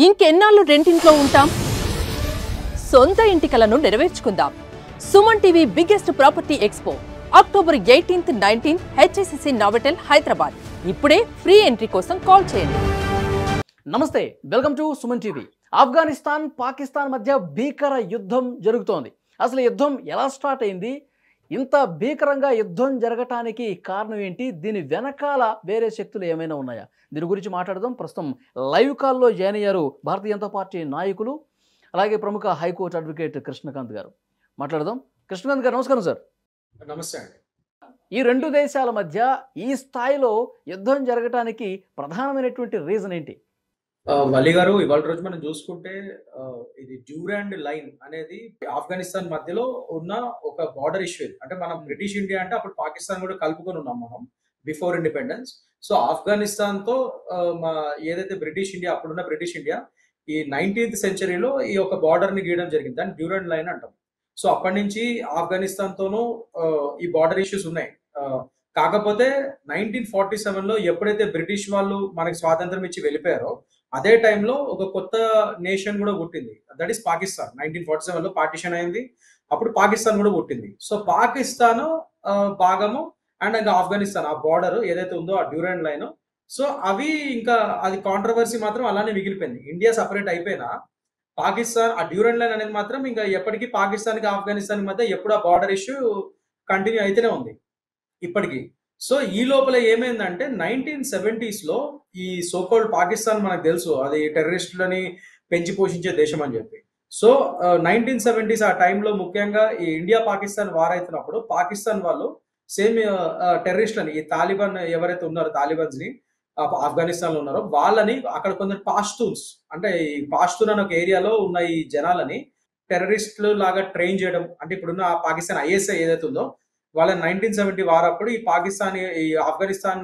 ఇంకెన్నాళ్ళు రెంటింట్లో ఉంటాం? సొంత ఇంటి కలను నెరవేర్చుకుందాం. Suman TV biggest property expo October 18th, 19th HSCC Novotel Hyderabad. ఇప్పుడే ఫ్రీ ఎంట్రీ కోసం కాల్ చేయండి. నమస్తే, welcome to Suman TV. Afghanistan Pakistan మధ్య భీకర యుద్ధం జరుగుతోంది. అసలు యుద్ధం ఎలా స్టార్ట్ అయింది? ఇంత భీకరంగా యుద్ధం జరగటానికి కారణం ఏంటి? దీని వెనకాల వేరే శక్తులు ఏమైనా ఉన్నాయా? దీని గురించి మాట్లాడదాం. ప్రస్తుతం లైవ్ కాల్లో జాయిన్ అయ్యారు భారతీయ జనతా పార్టీ నాయకులు, అలాగే ప్రముఖ హైకోర్టు అడ్వకేట్ కృష్ణకాంత్ గారు. మాట్లాడదాం. కృష్ణకాంత్ గారు నమస్కారం సార్. నమస్తే అండి. ఈ రెండు దేశాల మధ్య ఈ స్థాయిలో యుద్ధం జరగటానికి ప్రధానమైనటువంటి రీజన్ ఏంటి? వల్లి గారు, ఇవాళ రోజు మనం చూసుకుంటే ఇది డ్యూరాండ్ లైన్ అనేది ఆఫ్ఘనిస్తాన్ మధ్యలో ఉన్న ఒక బార్డర్ ఇష్యూ. అంటే మనం బ్రిటిష్ ఇండియా అంటే అప్పుడు పాకిస్తాన్ కూడా కలుపుకొని ఉన్నాం మనం బిఫోర్ ఇండిపెండెన్స్. సో ఆఫ్ఘనిస్తాన్ తో ఏదైతే బ్రిటిష్ ఇండియా, అప్పుడున్న బ్రిటిష్ ఇండియా ఈ 19th సెంచరీలో ఈ ఒక బార్డర్ ని గీయడం జరిగింది. దాన్ని డ్యూరాండ్ లైన్ అంటాం. సో అప్పటి నుంచి ఆఫ్ఘనిస్తాన్ తోనూ ఈ బార్డర్ ఇష్యూస్ ఉన్నాయి. కాకపోతే 1947 లో ఎప్పుడైతే బ్రిటిష్ వాళ్ళు మనకి స్వాతంత్రం ఇచ్చి వెళ్ళిపోయారో అదే టైంలో ఒక కొత్త నేషన్ కూడా పుట్టింది. That is Pakistan. 1947 లో పార్టిషన్ అయింది. అప్పుడు పాకిస్తాన్ కూడా పుట్టింది. సో పాకిస్తాన్ భాగము అండ్ ఇంకా ఆఫ్ఘనిస్తాన్ ఆ బార్డర్ ఏదైతే ఉందో ఆ డ్యూరాండ్ లైన్, సో అవి ఇంకా అది కాంట్రవర్సీ మాత్రం అలానే మిగిలిపోయింది. ఇండియా సపరేట్ అయిపోయినా పాకిస్తాన్ ఆ డ్యూరాండ్ లైన్ అనేది మాత్రం ఇంకా ఎప్పటికీ పాకిస్తాన్ కి ఆఫ్ఘనిస్తాన్ మధ్య ఎప్పుడు ఆ బార్డర్ ఇష్యూ కంటిన్యూ అయితేనే ఉంది ఇప్పటికీ. సో ఈ లోపల ఏమైందంటే 1970s లో ఈ సోకాల్డ్ పాకిస్తాన్ మనకు తెలుసు అది టెర్రరిస్టులని పెంచి పోషించే దేశం అని చెప్పి. సో 1970s ఆ టైంలో ముఖ్యంగా ఈ ఇండియా పాకిస్తాన్ వార్ అవుతున్నప్పుడు పాకిస్తాన్ వాళ్ళు సేమ్ టెర్రరిస్టులని, ఈ తాలిబాన్ ఎవరైతే ఉన్నారో తాలిబాన్స్ ని ఆఫ్ఘనిస్తాన్ లో ఉన్నారో వాళ్ళని అక్కడ కొందరు పాష్తూన్స్, అంటే ఈ పాష్తూన్ అనే ఒక ఏరియాలో ఉన్న ఈ జనాలని టెర్రరిస్టులు లాగా ట్రైన్ చేయడం. అంటే ఇప్పుడున్న పాకిస్తాన్ ఐఎస్ఐ ఏదైతే ఉందో వాళ్ళని 1970 వార్ అప్పుడు ఈ పాకిస్తాన్ ఈ ఆఫ్ఘనిస్తాన్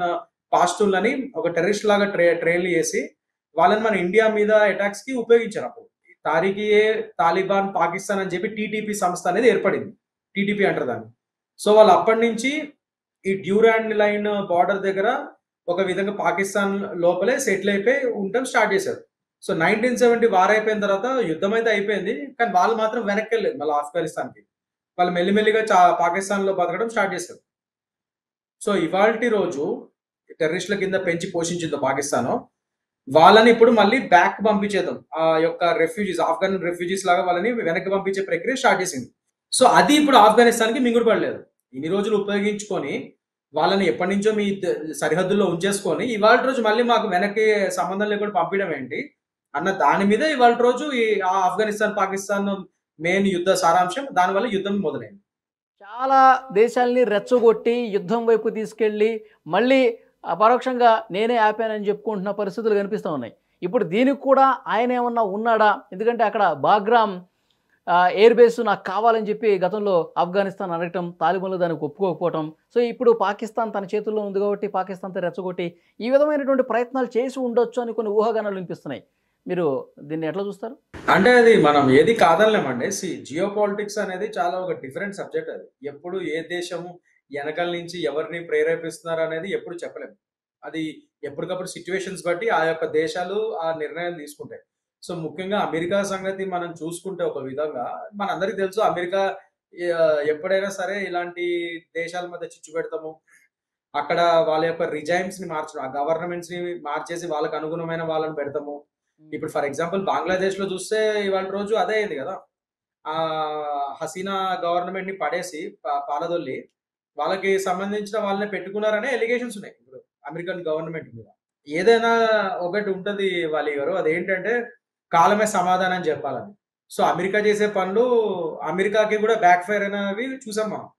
పాష్తూన్లని ఒక టెర్రరిస్ట్ లాగా ట్రైన్ చేసి వాళ్ళని మన ఇండియా మీద అటాక్స్ కి ఉపయోగించారు. అప్పుడు తారీఖీ తాలిబాన్ పాకిస్తాన్ అని చెప్పి టీటీపీ సంస్థ అనేది ఏర్పడింది. టీటీపీ అంటారు దాన్ని. సో వాళ్ళు అప్పటి నుంచి ఈ డ్యూరాండ్ లైన్ బార్డర్ దగ్గర ఒక విధంగా పాకిస్తాన్ లోపలే సెటిల్ అయిపోయి ఉండటం స్టార్ట్ చేశారు. సో 1970 వార్ అయిపోయిన తర్వాత యుద్ధం అయితే అయిపోయింది, కానీ వాళ్ళు మాత్రం వెనక్కి వెళ్ళలేదు మళ్ళీ ఆఫ్ఘనిస్తాన్కి. వాళ్ళు మెల్లిమెల్లిగా పాకిస్తాన్ లో బతకడం స్టార్ట్ చేశారు. సో ఇవాల్టి రోజు టెర్రరిస్టుల కింద పెంచి పోషించింది పాకిస్తాన్, వాళ్ళని ఇప్పుడు మళ్ళీ బ్యాక్ పంపించేద్దాం, ఆ యొక్క రెఫ్యూజీస్ ఆఫ్ఘన్ రెఫ్యూజీస్ లాగా వాళ్ళని వెనక్కి పంపించే ప్రక్రియ స్టార్ట్ చేసింది. సో అది ఇప్పుడు ఆఫ్ఘనిస్తాన్ కి మింగుడు పడలేదు. ఇన్ని రోజులు ఉపయోగించుకొని వాళ్ళని ఎప్పటి నుంచో మీ సరిహద్దుల్లో ఉంచేసుకొని ఇవాళ రోజు మళ్ళీ మాకు వెనక్కి సంబంధం లేకుండా పంపించడం ఏంటి అన్న దాని మీద ఇవాళ రోజు ఈ ఆఫ్ఘనిస్తాన్ పాకిస్తాన్ మెయిన్ యుద్ధ సారాంశం. దానివల్ల యుద్ధం మొదలైంది. చాలా దేశాలని రెచ్చగొట్టి యుద్ధం వైపు తీసుకెళ్ళి మళ్ళీ పరోక్షంగా నేనే ఆపానని చెప్పుకుంటున్న పరిస్థితులు కనిపిస్తూ ఉన్నాయి. ఇప్పుడు దీనికి కూడా ఆయన ఏమన్నా ఉన్నాడా? ఎందుకంటే అక్కడ బాగ్రామ్ ఎయిర్ బేస్ నాకు కావాలని చెప్పి గతంలో ఆఫ్ఘనిస్తాన్ అడగటం, తాలిబాన్లు దానికి ఒప్పుకోకపోవటం. సో ఇప్పుడు పాకిస్తాన్ తన చేతుల్లో ఉంది కాబట్టి పాకిస్తాన్తో రెచ్చగొట్టి ఈ విధమైనటువంటి ప్రయత్నాలు చేసి ఉండొచ్చు అని కొన్ని ఊహాగానాలు వినిపిస్తున్నాయి. మీరు దీన్ని ఎట్లా చూస్తారు? అంటే అది మనం ఏది కాదనలేమండి. జియో పాలిటిక్స్ అనేది చాలా ఒక డిఫరెంట్ సబ్జెక్ట్. అది ఎప్పుడు ఏ దేశము వెనకాల నుంచి ఎవరిని ప్రేరేపిస్తున్నారు అనేది ఎప్పుడు చెప్పలేము. అది ఎప్పటికప్పుడు సిచ్యువేషన్స్ బట్టి ఆ యొక్క దేశాలు ఆ నిర్ణయాలు తీసుకుంటాయి. సో ముఖ్యంగా అమెరికా సంగతి మనం చూసుకుంటే ఒక విధంగా మనందరికీ తెలుసు, అమెరికా ఎప్పుడైనా సరే ఇలాంటి దేశాల మధ్య చిచ్చు పెడతాము, అక్కడ వాళ్ళ యొక్క రిజైమ్స్ ని మార్చడం, ఆ గవర్నమెంట్స్ ని మార్చేసి వాళ్ళకి అనుగుణమైన వాళ్ళని పెడతాము. ఇప్పుడు ఫర్ ఎగ్జాంపుల్ బంగ్లాదేశ్ లో చూస్తే ఇవాళ రోజు అదే అయింది కదా. ఆ హసీనా గవర్నమెంట్ ని పడేసి పాలదొల్లి వాళ్ళకి సంబంధించిన వాళ్ళని పెట్టుకున్నారనే ఎలిగేషన్స్ ఉన్నాయి ఇప్పుడు అమెరికన్ గవర్నమెంట్ మీద. ఏదైనా ఒకటి ఉంటది వాళ్ళ గారు, అదేంటంటే కాలమే సమాధానం చెప్పాలని. సో అమెరికా చేసే పనులు అమెరికాకి కూడా బ్యాక్ ఫైర్ అనేవి చూసాం మనం.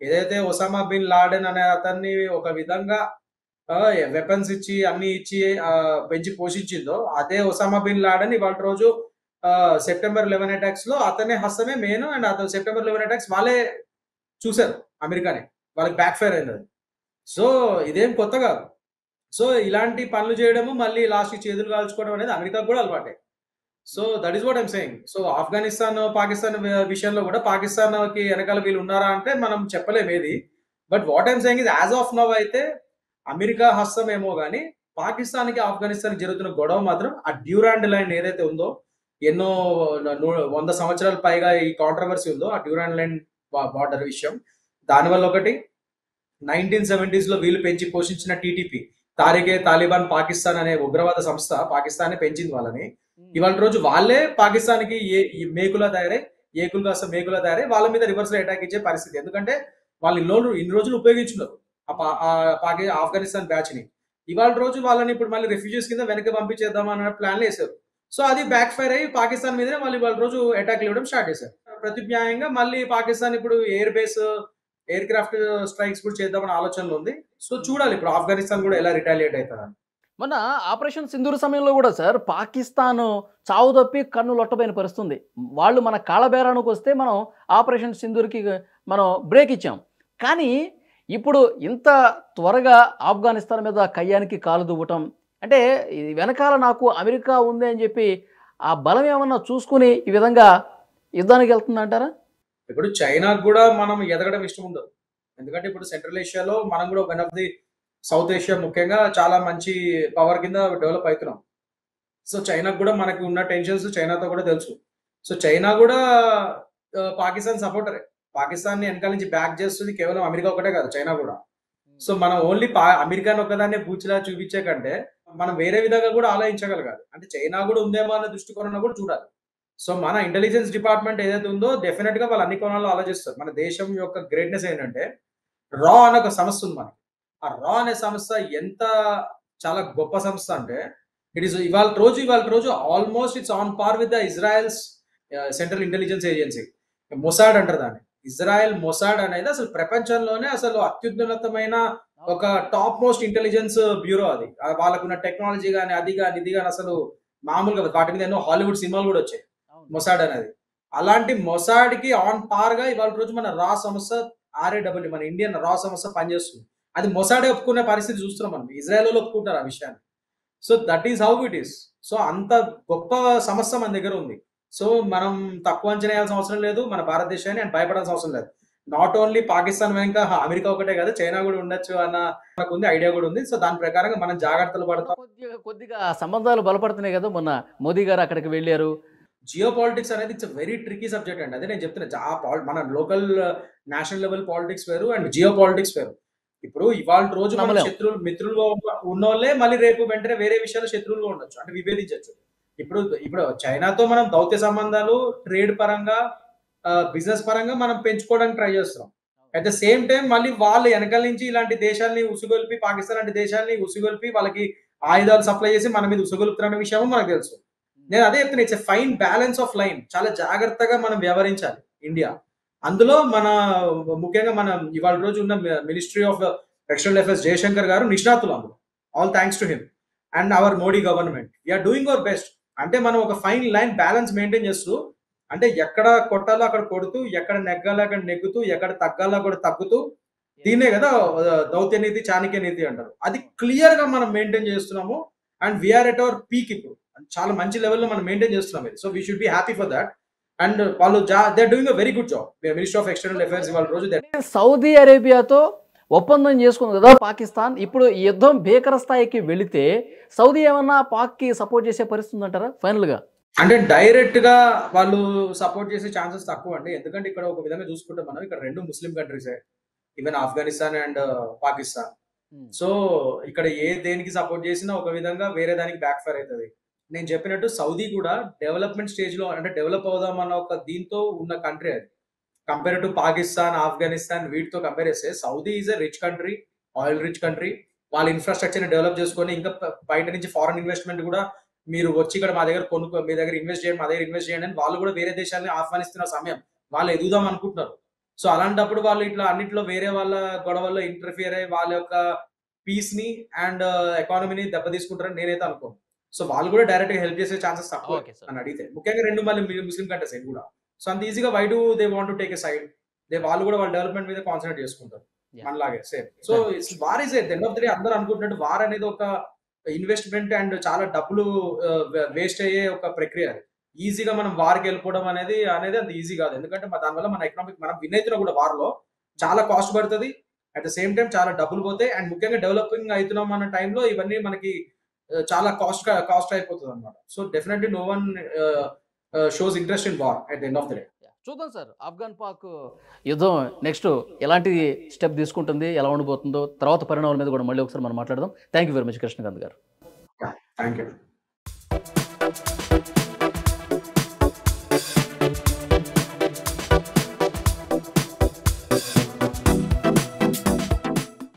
ఏదైతే ఒసామా బిన్ లాడెన్ అనే అతన్ని ఒక విధంగా వెపన్స్ ఇచ్చి అన్ని ఇచ్చి పెంచి పోషించిందో అదే ఒసామా బిన్ లాడెన్ ఇవాళ రోజు సెప్టెంబర్ 11 అటాక్స్ లో అతనే హస్తమే మెయిన్. అండ్ అతను సెప్టెంబర్ 11 అటాక్స్ వాళ్ళే చూశారు అమెరికాని, వాళ్ళకి బ్యాక్ ఫైర్ అయినది. సో ఇదేం కొత్త కాదు. సో ఇలాంటి పనులు చేయడము మళ్ళీ లాస్ట్ చేతులు కాల్చుకోవడం అనేది అమెరికాకు కూడా అలవాటే. So that is what I'm saying. So Afghanistan Pakistan విషయంలో కూడా పాకిస్తాన్ కి వెనకాల వీళ్ళు ఉన్నారా అంటే మనం చెప్పలేము ఏది. But what I'm saying is as of now అయితే అమెరికా హస్తం ఏమో కానీ పాకిస్తాన్కి ఆఫ్ఘనిస్తాన్కి జరుగుతున్న గొడవ మాత్రం ఆ డ్యూరాండ్ లైన్ ఏదైతే ఉందో, ఎన్నో 100 సంవత్సరాల పైగా ఈ కాంట్రవర్సీ ఉందో ఆ డ్యూరాండ్ లైన్ బార్డర్ విషయం. దానివల్ల ఒకటి 1970s లో వీళ్ళు పెంచి పోషించిన టీటీపీ, తారికే తాలిబాన్ పాకిస్తాన్ అనే ఉగ్రవాద సంస్థ పాకిస్తాన్ పెంచింది వాళ్ళని. ఇవాళ రోజు వాళ్ళే పాకిస్తాన్కి మేకులా తయారై, ఏకులు కాస్త మేకులా తయారై వాళ్ళ మీద రివర్స్ లో అటాక్ ఇచ్చే పరిస్థితి. ఎందుకంటే వాళ్ళు ఇన్ని రోజులు ఉపయోగించున్నారు ఆఫ్ఘనిస్తాన్ బ్యాచ్ ని. ఇవాళ రోజు వాళ్ళని ఇప్పుడు మళ్ళీ రిఫ్యూజీస్ కింద వెనక్కి పంపించేద్దాం అన్న ప్లాన్లు వేశారు. సో అది బ్యాక్ ఫైర్ అయ్యి పాకిస్తాన్ మీదనే వాళ్ళు ఇవాళ రోజు అటాక్లు ఇవ్వడం స్టార్ట్ చేశారు. ప్రత్యామ్నాయంగా మళ్ళీ పాకిస్తాన్ ఇప్పుడు ఎయిర్ క్రాఫ్ట్ స్ట్రైక్స్ కూడా చేద్దామని ఆలోచనలో ఉంది. సో చూడాలి ఇప్పుడు ఆఫ్ఘనిస్తాన్ కూడా ఎలా రిటాలియేట్ అవుతుందని. మొన్న ఆపరేషన్ సింధూర్ సమయంలో కూడా సార్ పాకిస్తాన్ చావు తప్పి కన్ను లొట్టబోయిన పరిస్థితుంది. వాళ్ళు మన కాళ్ళబేరానికి వస్తే మనం ఆపరేషన్ సింధూర్కి మనం బ్రేక్ ఇచ్చాం. కానీ ఇప్పుడు ఇంత త్వరగా ఆఫ్ఘనిస్తాన్ మీద కయ్యానికి కాలు దువ్వటం అంటే ఇది వెనకాల నాకు అమెరికా ఉంది అని చెప్పి ఆ బలం ఏమన్నా చూసుకుని ఈ విధంగా యుద్ధానికి వెళ్తుందంటారా? ఇప్పుడు చైనాకు కూడా మనం ఎదగడం ఇష్టం ఉండదు. ఎందుకంటే ఇప్పుడు సెంట్రల్ ఏషియాలో మనం కూడా one of the south Asia ముఖ్యంగా చాలా మంచి పవర్ కింద డెవలప్ అవుతున్నాం. సో చైనాకు కూడా మనకి ఉన్న టెన్షన్స్ చైనాతో కూడా తెలుసు. సో చైనా కూడా పాకిస్తాన్ సపోర్టరే. పాకిస్తాన్ ని వెనకాల నుంచి బ్యాక్ చేస్తుంది కేవలం అమెరికా ఒకటే కాదు, చైనా కూడా. సో మనం ఓన్లీ అమెరికాని ఒకదాన్ని బూచిలా చూపించే కంటే మనం వేరే విధంగా కూడా ఆలోచించగలగాలి. అంటే చైనా కూడా ఉందేమో అన్న దృష్టికోణం కూడా చూడాలి. సో మన ఇంటెలిజెన్స్ డిపార్ట్మెంట్ ఏదైతే ఉందో డెఫినెట్ గా వాళ్ళు అన్ని కోణాల్లో ఆలోచిస్తారు. మన దేశం యొక్క గ్రేట్నెస్ ఏంటంటే రా అనే ఒక సంస్థ ఉంది మనకి. ఆ రా అనే సంస్థ ఎంత చాలా గొప్ప సంస్థ అంటే ఇవాళ రోజు almost it's on par with the Israel's central intelligence agency, Mossad అంటారు దాన్ని. ఇజ్రాయెల్ మొసాడ్ అనేది అసలు ప్రపంచంలోనే అసలు అత్యున్నతమైన ఒక టాప్ మోస్ట్ ఇంటెలిజెన్స్ బ్యూరో. అది వాళ్ళకున్న టెక్నాలజీ కానీ అది కానీ ఇది కానీ అసలు మామూలుగా వాటి మీద ఎన్నో హాలీవుడ్ సినిమాలు కూడా వచ్చాయి మొసాడ్ అనేది. అలాంటి మొసాడ్ కి ఆన్ పార్ గా ఇవాళ రోజు మన రా సంస్థ RAW మన ఇండియన్ రా సంస్థ పనిచేస్తుంది. అది మొసాడే ఒప్పుకునే పరిస్థితి చూస్తున్నాం మనం. ఇజ్రాయెల్ లో ఒప్పుకుంటారు ఆ విషయాన్ని. So that is how it is. So అంత గొప్ప సమస్య మన దగ్గర ఉంది. సో మనం తక్కువ అంచనా వేయాల్సిన అవసరం లేదు మన భారతదేశాన్ని, అండ్ భయపడాల్సిన అవసరం లేదు. నాట్ ఓన్లీ పాకిస్తాన్ వెనక అమెరికా ఒకటే కాదు, చైనా కూడా ఉండొచ్చు అన్న మనకు ఉంది, ఐడియా కూడా ఉంది. సో దాని ప్రకారంగా మనం జాగ్రత్తలు పడతాం. కొద్దిగా సంబంధాలు బలపడుతున్నాయి కదా. మొన్న మోదీ గారు అక్కడికి వెళ్ళారు. జియో పాలిటిక్స్ అనేది ఇట్స్ వెరీ ట్రికీ సబ్జెక్ట్ అండి. అదే నేను చెప్తున్నా, మన లోకల్ నేషనల్ లెవెల్ పాలిటిక్స్ వేరు అండ్ జియో పాలిటిక్స్ వేరు. ఇప్పుడు ఇవాళ రోజు మన శత్రువులు మిత్రులుగా ఉన్నోళ్ళే మళ్ళీ రేపు వెంటనే వేరే విషయాలు శత్రువులుగా ఉండొచ్చు, అంటే విభేదించవచ్చు. ఇప్పుడు చైనాతో మనం దౌత్య సంబంధాలు ట్రేడ్ పరంగా బిజినెస్ పరంగా మనం పెంచుకోవడానికి ట్రై చేస్తున్నాం. అట్ ద సేమ్ టైం మళ్ళీ వాళ్ళు వెనకాల నుంచి ఇలాంటి దేశాలని ఉసుగొల్పి, పాకిస్తాన్ లాంటి దేశాలని ఉసుగొల్పి వాళ్ళకి ఆయుధాలు సప్లై చేసి మన మీద ఉసుగొలుపుతున్న విషయం మనకు తెలుసు. నేను అదే చెప్తున్నా, it's a fine balance of line. చాలా జాగ్రత్తగా మనం వ్యవహరించాలి ఇండియా. అందులో మన ముఖ్యంగా మన ఇవాళ రోజు ఉన్న ministry of external affairs Jaishankar garu నిష్ణాతులు అందులో. All thanks to him and our Modi government. We are doing our best. అంటే మనం ఒక ఫైన్ లైన్ బ్యాలెన్స్ మెయింటైన్ చేస్తూ, అంటే ఎక్కడ కొట్టాలో అక్కడ కొడుతూ, ఎక్కడ నెగ్గాలో అక్కడ నెగ్గుతూ, ఎక్కడ తగ్గాలో అక్కడ తగ్గుతూ, దీన్నే కదా దౌత్య నీతి చాణక్య నీతి అంటారు. అది క్లియర్ గా మనం మెయింటైన్ చేస్తున్నాము and we're at our peak. ఇప్పుడు చాలా మంచి లెవెల్లో మనం మెయింటైన్ చేస్తున్నాం ఇది. So we should be happy for that. And వాళ్ళు they are doing a very good job. Ministry of external affairs ఇవాళ రోజు సౌదీ అరేబియాతో ఒప్పందం చేసుకుంది కదా పాకిస్తాన్. ఇప్పుడు ఈ యుద్ధం భీకర స్థాయికి వెళితే సౌదీ ఏమన్నా పాక్ కి సపోర్ట్ చేసే పరిస్థితి అంటారా ఫైనల్ గా? అంటే డైరెక్ట్ గా వాళ్ళు సపోర్ట్ చేసే ఛాన్సెస్ తక్కువ అండి. ఎందుకంటే ఇక్కడ ఒక విధంగా చూసుకుంటే మనం ఇక్కడ రెండు ముస్లిం కంట్రీసే, even Afghanistan and Pakistan. So ఇక్కడ దేనికి సపోర్ట్ చేసినా ఒక విధంగా వేరే దానికి బ్యాక్ ఫైర్ అవుతుంది. నేను చెప్పినట్టు సౌదీ కూడా డెవలప్మెంట్ స్టేజ్ లో, అంటే డెవలప్ అవుదాం అన్న ఒక దీంతో ఉన్న కంట్రీ అది. కంపేర్ టు పాకిస్తాన్, ఆఫ్ఘనిస్తాన్ వీటితో కంపేర్ చేస్తే Saudi is a rich country, oil rich country. వాళ్ళ ఇన్ఫ్రాస్ట్రక్చర్ ని డెవలప్ చేసుకొని ఇంకా బయట నుంచి ఫారెన్ ఇన్వెస్ట్మెంట్ కూడా మీరు వచ్చి ఇక్కడ మా దగ్గర మీ దగ్గర ఇన్వెస్ట్ చేయండి, మా దగ్గర ఇన్వెస్ట్ చేయండి అని వాళ్ళు కూడా వేరే దేశాలని ఆహ్వానిస్తున్న సమయం వాళ్ళు ఎదుగుదాం అనుకుంటున్నారు. సో అలాంటప్పుడు వాళ్ళు ఇట్లా అన్నింటిలో వేరే వాళ్ళ గొడవల్లో ఇంటర్ఫియర్ అయ్యి వాళ్ళ యొక్క పీస్ ని అండ్ ఎకానమీని దెబ్బతీసుకుంటారని నేనైతే అనుకోను. సో వాళ్ళు కూడా డైరెక్ట్ గా హెల్ప్ చేసే ఛాన్సెస్ తక్కువ అని అడిగితే, ముఖ్యంగా రెండు మళ్ళీ ముస్లిం కంట్రీస్ సైడ్ కూడా. సో అంత ఈజీగా why do they want to take a side? వాళ్ళు కూడా వాళ్ళ డెవలప్మెంట్ మీద కాన్సన్ట్రేట్ చేసుకుంటారు మనలాగే same. So war is at the end of the day అందరూ అనుకుంటున్నట్టు వార్ అనేది ఒక ఇన్వెస్ట్మెంట్ అండ్ చాలా డబ్బులు వేస్ట్ అయ్యే ఒక ప్రక్రియ. అది ఈజీగా మనం వార్కి వెళ్ళిపోవడం అనేది అంత ఈజీ కాదు. ఎందుకంటే దానివల్ల మన ఎకనామిక్ మనం విన్ అవుతున్నా కూడా వార్ లో చాలా కాస్ట్ పడుతుంది అట్ ద సేమ్ టైం చాలా డబ్బులు పోతాయి, అండ్ ముఖ్యంగా డెవలపింగ్ అవుతున్నాం అన్న టైంలో ఇవన్నీ మనకి చాలా కాస్ట్ అయిపోతుంది అనమాట. So definitely no one shows interest in war at the end of the day. చూద్దాం సార్, ఆఫ్ఘన్ పాక్ యుద్ధం నెక్స్ట్ ఎలాంటి స్టెప్ తీసుకుంటుంది, ఎలా ఉండబోతుందో, తర్వాత పరిణామాల మీద కూడా మళ్ళీ ఒకసారి మనం మాట్లాడదాం. Thank you very much Krishnakant గారు. Thank you.